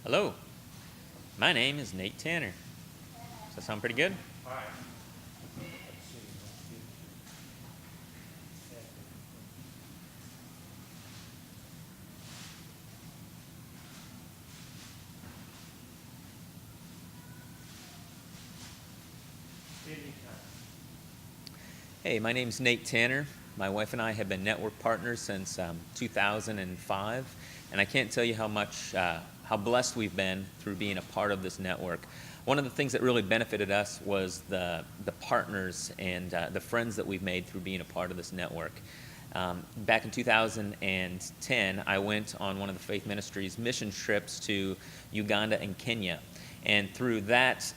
Hello, my name is Nate Tanner. Does that sound pretty good? Hey, my name's Nate Tanner. My wife and I have been network partners since 2005, and I can't tell you how blessed we've been through being a part of this network. One of the things that really benefited us was the partners and the friends that we've made through being a part of this network. Back in 2010, I went on one of the Faith Ministries mission trips to Uganda and Kenya, and through that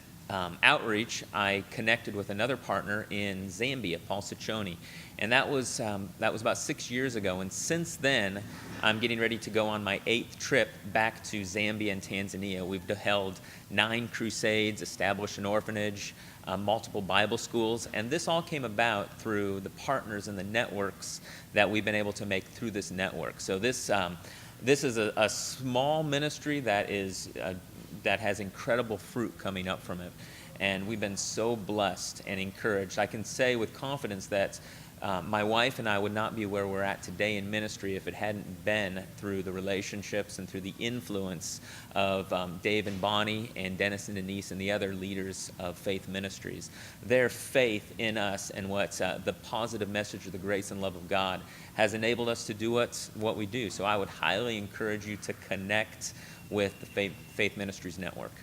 outreach, I connected with another partner in Zambia, Paul Ciccone, and that was about 6 years ago. And since then, I'm getting ready to go on my 8th trip back to Zambia and Tanzania. We've held 9 crusades, established an orphanage, multiple Bible schools, and this all came about through the partners and the networks that we've been able to make through this network. So this is a small ministry that has incredible fruit coming up from it. And we've been so blessed and encouraged. I can say with confidence that my wife and I would not be where we're at today in ministry if it hadn't been through the relationships and through the influence of Dave and Bonnie and Dennis and Denise and the other leaders of Faith Ministries. Their faith in us and what the positive message of the grace and love of God has enabled us to do what we do. So I would highly encourage you to connect with the Faith Ministries Network.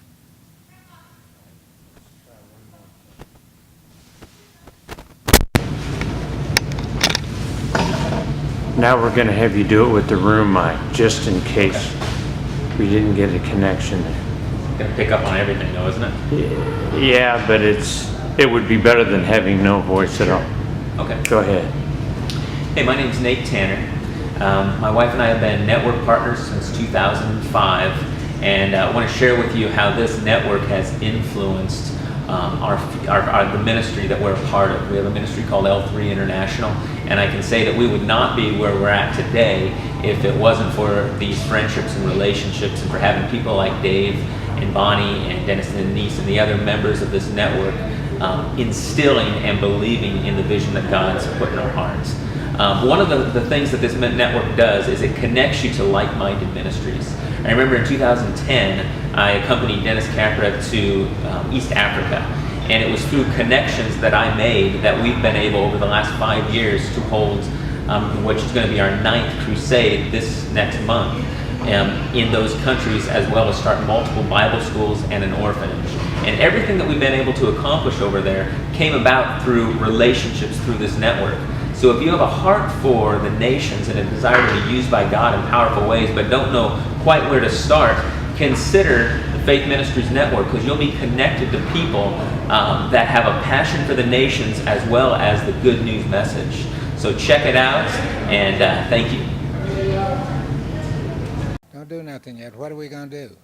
Now we're going to have you do it with the room mic, just in case we didn't get a connection there. Gonna pick up on everything though, isn't it? Yeah, but it would be better than having no voice at all. Okay. Go ahead. Hey, my name's Nate Tanner. My wife and I have been network partners since 2005, and I want to share with you how this network has influenced the ministry that we're a part of. We have a ministry called L3 International, and I can say that we would not be where we're at today if it wasn't for these friendships and relationships and for having people like Dave and Bonnie and Dennis and Denise and the other members of this network instilling and believing in the vision that God's put in our hearts. One of the things that this network does is it connects you to like-minded ministries. I remember in 2010, I accompanied Dennis Capra to East Africa, and it was through connections that I made that we've been able over the last 5 years to hold which is going to be our 9th crusade this next month in those countries, as well as start multiple Bible schools and an orphanage. And everything that we've been able to accomplish over there came about through relationships through this network. So if you have a heart for the nations and a desire to be used by God in powerful ways, but don't know quite where to start, consider the Faith Ministries Network, because you'll be connected to people that have a passion for the nations as well as the good news message. So check it out, and thank you. Don't do nothing yet. What are we going to do?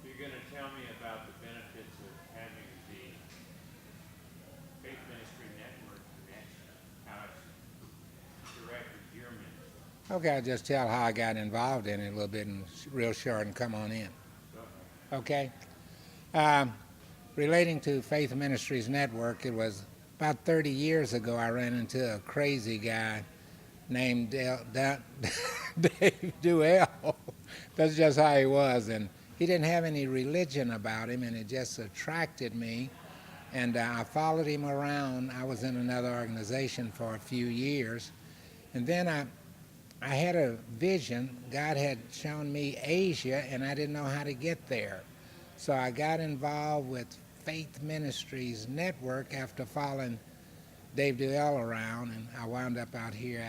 You're going to tell me about the benefits of having the Faith Ministry Network connection, how it's directed your ministry. Okay, I'll just tell how I got involved in it a little bit and real short and come on in. Okay? Relating to Faith Ministries Network, it was about 30 years ago I ran into a crazy guy named Dave Duell. That's just how he was. And he didn't have any religion about him, and it just attracted me. And I followed him around. I was in another organization for a few years. And then I had a vision. God had shown me Asia, and I didn't know how to get there. So I got involved with Faith Ministries Network after following Dave Duell around, and I wound up out here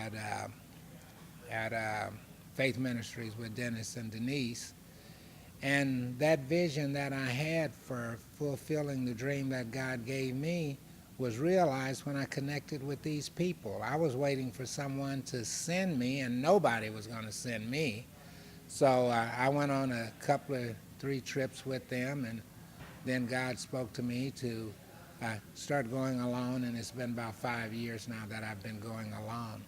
at Faith Ministries with Dennis and Denise. And that vision that I had for fulfilling the dream that God gave me was realized when I connected with these people. I was waiting for someone to send me, and nobody was going to send me. So I went on a couple of 3 trips with them, and then God spoke to me to start going alone, and it's been about 5 years now that I've been going alone.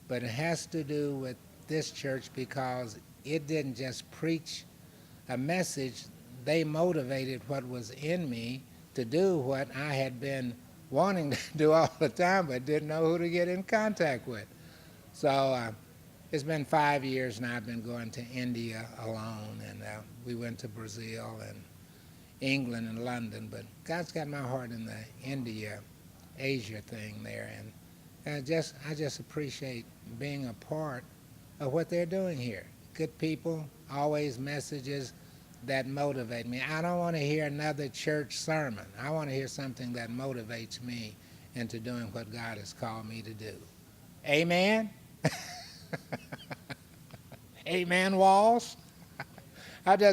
But it has to do with this church because it didn't just preach a message, they motivated what was in me to do what I had been wanting to do all the time, but didn't know who to get in contact with. So it's been 5 years now. I've been going to India alone, and we went to Brazil and England and London. But God's got my heart in the India, Asia thing there, and I just appreciate being a part of what they're doing here. Good people, always messages that motivate me. I don't want to hear another church sermon. I want to hear something that motivates me into doing what God has called me to do. Amen? Amen, Walls? I just